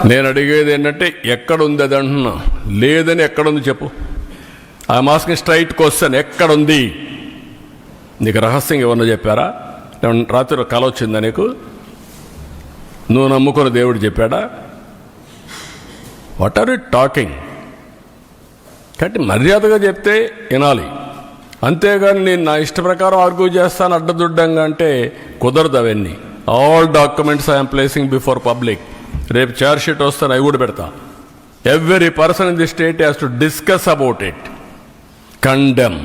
నేను అడిగేది ఏంటంటే ఎక్కడుంది అది అంటున్నా. లేదని ఎక్కడుంది చెప్పు. ఐఎమ్ ఆస్కింగ్ స్ట్రైట్ క్వశ్చన్, ఎక్కడుంది? నీకు రహస్యంగా ఏమన్నా చెప్పారా? రాత్రి కల వచ్చిందా నీకు? నువ్వు నమ్ముకున్న దేవుడు చెప్పాడా? What are you talking? కాబట్టి మర్యాదగా చెప్తే వినాలి, అంతేగాని నేను నా ఇష్ట ప్రకారం ఆర్గ్యూ చేస్తాను అడ్డదుడ్డంగా అంటే కుదరదు. అవన్నీ all documents I'm placing before public. రేపు చార్జ్ షీట్ వస్తాను, అవి కూడా పెడతా. Every person in the state has to discuss about it, condemn,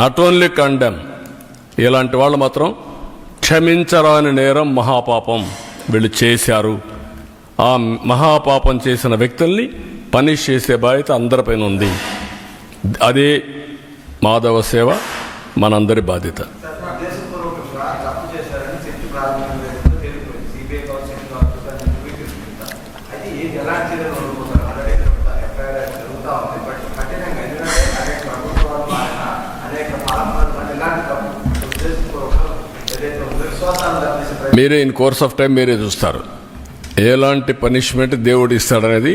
not only condemn. ఇలాంటి వాళ్ళు మాత్రం క్షమించరాని నేరం, మహాపాపం వీళ్ళు చేశారు. ఆ మహాపాపం చేసిన వ్యక్తుల్ని పనిష్ చేసే బాధ్యత అందరిపైన ఉంది. అదే మాధవ సేవ మనందరి బాధ్యత. మీరే ఇన్ కోర్స్ ఆఫ్ టైం మీరే చూస్తారు ఎలాంటి పనిష్మెంట్ దేవుడు ఇస్తాడనేది.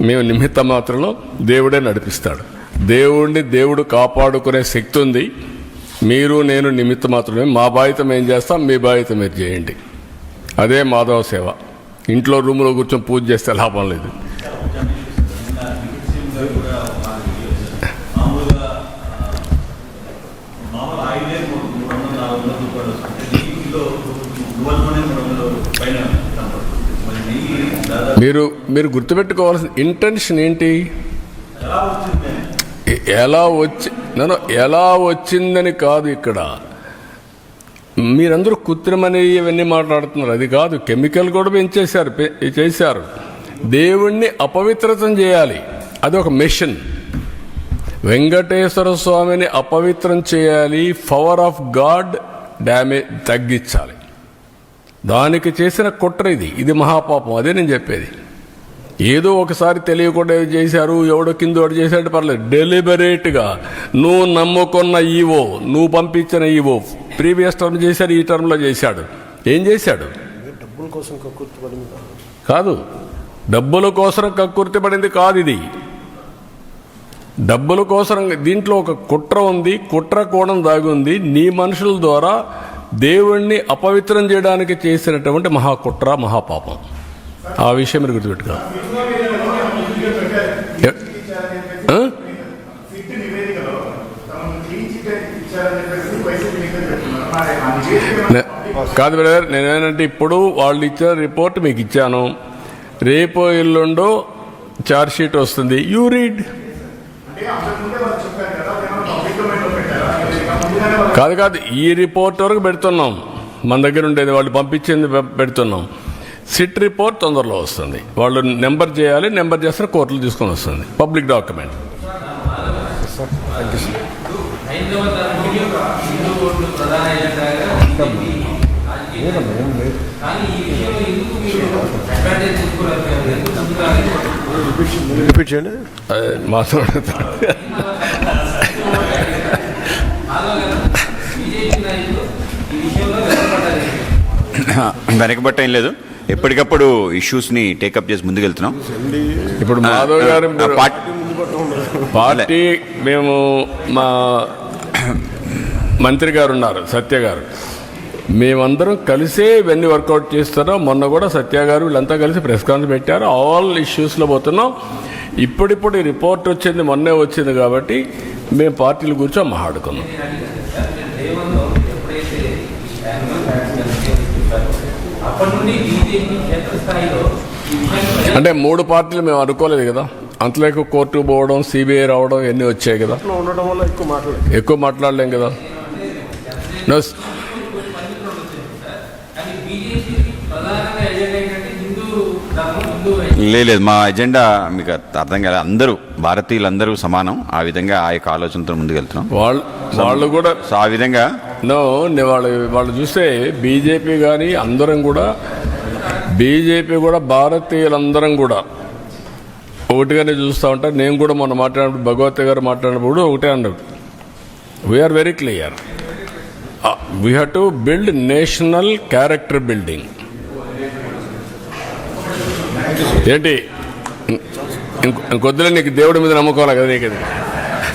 మేము నిమిత్త మాత్రంలో దేవుడే నడిపిస్తాడు. దేవుడిని దేవుడు కాపాడుకునే శక్తి ఉంది. మీరు నేను నిమిత్త మాత్రమే. మా బాధ్యత మేము చేస్తాం, మీ బాధ్యత మీరు చేయండి. అదే మాధవ సేవ. ఇంట్లో రూమ్లో కూర్చొని పూజ చేస్తే లాభం లేదు. మీరు గుర్తుపెట్టుకోవాల్సిన ఇంటెన్షన్ ఏంటి? ఎలా వచ్చిందని కాదు. ఇక్కడ మీరందరూ కృత్రిమని ఇవన్నీ మాట్లాడుతున్నారు. అది కాదు. కెమికల్ కూడా చేశారు. దేవుణ్ణి అపవిత్రతం చేయాలి, అది ఒక మిషన్. వెంకటేశ్వర స్వామిని అపవిత్రం చేయాలి, పవర్ ఆఫ్ గాడ్ డ్యామేజ్ తగ్గించాలి. దానికి చేసిన కుట్ర ఇది మహాపాపం. అదే నేను చెప్పేది. ఏదో ఒకసారి తెలియకుండా చేశారు, ఎవడో కింద వాడు చేశాడు పర్లేదు. డెలిబరేట్గా నువ్వు నమ్ముకున్న ఈవో, నువ్వు పంపించిన ఈవో ప్రీవియస్ టర్మ్ చేశాడు, ఈ టర్మ్లో చేశాడు. ఏం చేశాడు? కాదు, డబ్బుల కోసం కక్కుర్తి పడింది కాదు. ఇది డబ్బుల కోసం. దీంట్లో ఒక కుట్ర ఉంది, కుట్ర కోణం దాగి ఉంది. నీ మనుషుల ద్వారా దేవుణ్ణి అపవిత్రం చేయడానికి చేసినటువంటి మహాకుట్ర, మహాపాపం. ఆ విషయం మీరు గుర్తుపెట్టుకోవాలి. కాదు బ్రదర్, నేనేంటంటే ఇప్పుడు వాళ్ళు ఇచ్చిన రిపోర్ట్ మీకు ఇచ్చాను. రేపో ఎల్లుండో చార్జ్ షీట్ వస్తుంది. You read. కాదు, ఈ రిపోర్ట్ వరకు పెడుతున్నాం. మన దగ్గర ఉండేది వాళ్ళు పంపించింది పెడుతున్నాం. సిట్ రిపోర్ట్ తొందరలో వస్తుంది. వాళ్ళు నెంబర్ చేయాలి, నెంబర్ చేస్తే కోర్టులు తీసుకొని వస్తుంది. Public document. వెనకబట్ట ఏం లేదు. ఎప్పటికప్పుడు ఇష్యూస్ని టేకప్ చేసి ముందుకెళ్తున్నాం. ఇప్పుడు మాధవ్ గారు పార్టీ, మేము మా మంత్రి గారు ఉన్నారు, సత్య గారు, మేమందరం కలిసే ఇవన్నీ వర్కౌట్ చేస్తున్నాం. మొన్న కూడా సత్య గారు వీళ్ళంతా కలిసి ప్రెస్ కాన్ఫరెన్స్ పెట్టారు. ఆల్ ఇష్యూస్లో పోతున్నాం. ఇప్పుడిప్పుడు ఈ రిపోర్ట్ వచ్చింది, మొన్నే వచ్చింది కాబట్టి మేము పార్టీల గురించి మాట్లాడుకున్నాం. అంటే 3 పార్టీలు మేము అనుకోలేదు కదా. అంతలోకి కోర్టుకు పోవడం, సిబిఐ రావడం ఇవన్నీ వచ్చాయి కదా. ఎక్కువ మాట్లాడలేం కదా. లేదు, మా ఎజెండా మీకు అర్థం కాలేదు. అందరూ భారతీయులందరూ సమానం. ఆ విధంగా ఆ యొక్క ఆలోచనతో ముందుకెళ్తున్నాం. వాళ్ళు కూడా ఆ విధంగా వాళ్ళు చూస్తే బీజేపీ కానీ అందరం కూడా, బీజేపీ కూడా భారతీయులందరం కూడా ఒకటిగానే చూస్తూ ఉంటారు. నేను కూడా మొన్న మాట్లాడినప్పుడు భగవత్ గారు మాట్లాడినప్పుడు ఒకటే అన్నాడు, we are very clear. We have to build national character building. ఏంటి ఇంకొద్దులే నీకు దేవుడి మీద నమ్మకాలి కదా నీకు.